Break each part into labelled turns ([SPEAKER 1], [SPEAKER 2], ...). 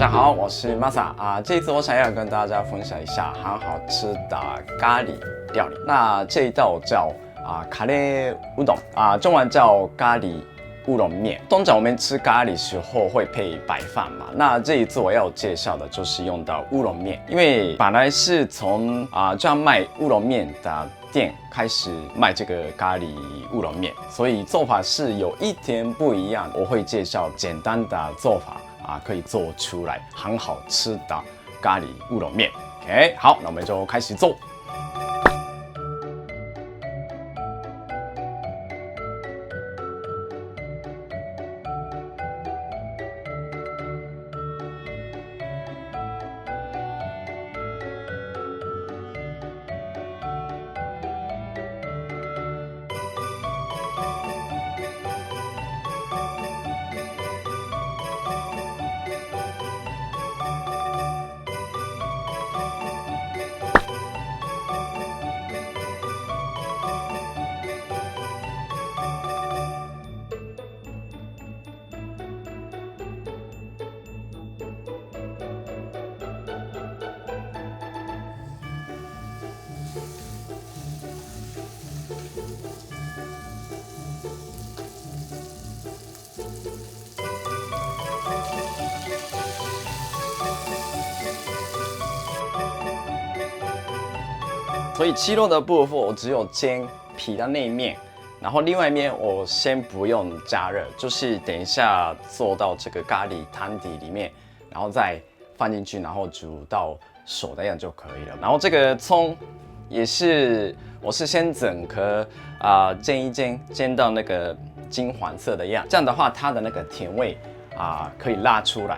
[SPEAKER 1] 家好，我是 Masa 啊。这一次我想要跟大家分享一下很好吃的咖喱料理。那这一道叫卡喱乌冬中文叫咖喱乌龙面。通常我们吃咖喱时候会配白饭嘛。那这一次我要介绍的就是用到乌龙面，因为本来是从专卖乌龙面的店开始卖这个咖喱乌龙面，所以做法是有一点不一样。我会介绍简单的做法可以做出来很好吃的咖喱乌龙面。OK， 好，那我们就开始做。所以鸡肉的部分我只有煎皮的那一面，然后另外一面我先不用加热，就是等一下做到这个咖喱汤底里面，然后再放进去，然后煮到熟的样就可以了。然后这个葱也是，我是先整颗煎一煎，煎到那个金黄色的样，这样的话它的那个甜味可以拉出来。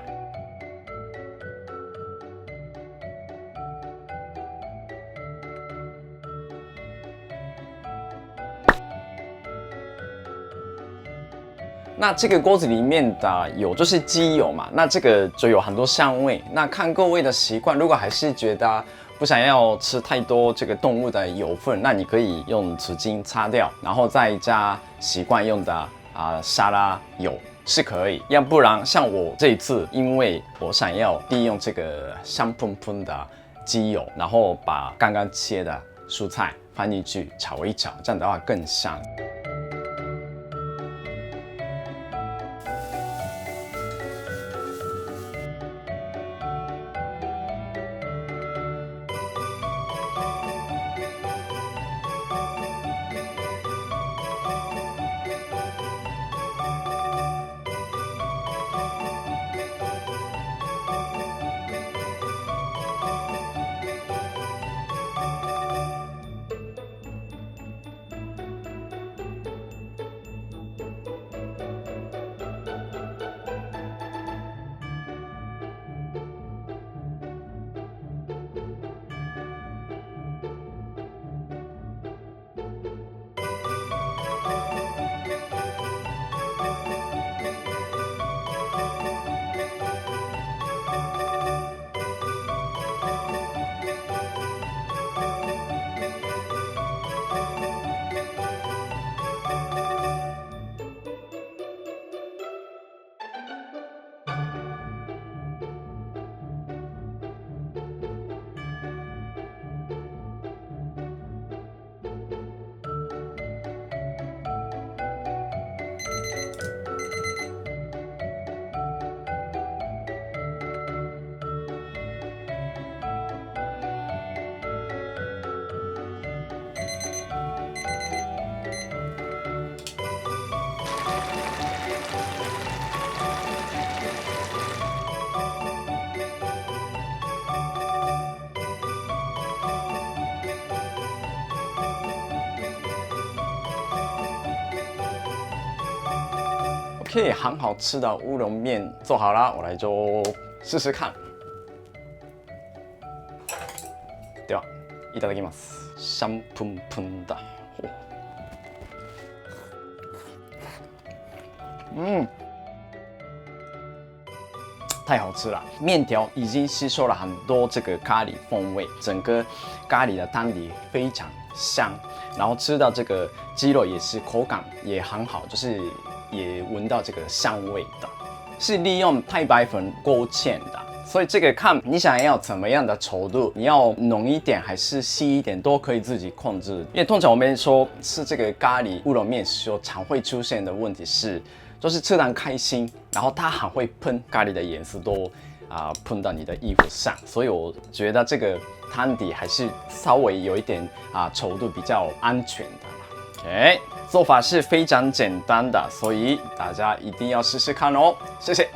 [SPEAKER 1] 那这个锅子里面的油就是鸡油嘛，那这个就有很多香味。那看各位的习惯，如果还是觉得不想要吃太多这个动物的油分，那你可以用纸巾擦掉，然后再加习惯用的沙拉油是可以。要不然像我这一次，因为我想要利用这个香喷喷的鸡油，然后把刚刚切的蔬菜放进去炒一炒，这样的话更香。OK， 很好吃的乌龙面做好了，我来就试试看。ではいただきます。香喷喷的，太好吃了！面条已经吸收了很多这个咖喱风味，整个咖喱的汤底非常香，然后吃到这个鸡肉也是口感也很好，就是也闻到这个香味的。是利用太白粉勾芡的，所以这个看你想要怎么样的稠度，你要浓一点还是细一点，都可以自己控制。因为通常我们说吃这个咖喱乌龙面时候，常会出现的问题是，就是吃得很开心，然后它很会喷咖喱的颜色都喷到你的衣服上，所以我觉得这个汤底还是稍微有一点稠度比较安全的啦。OK， 做法是非常简单的，所以大家一定要试试看哦。谢谢。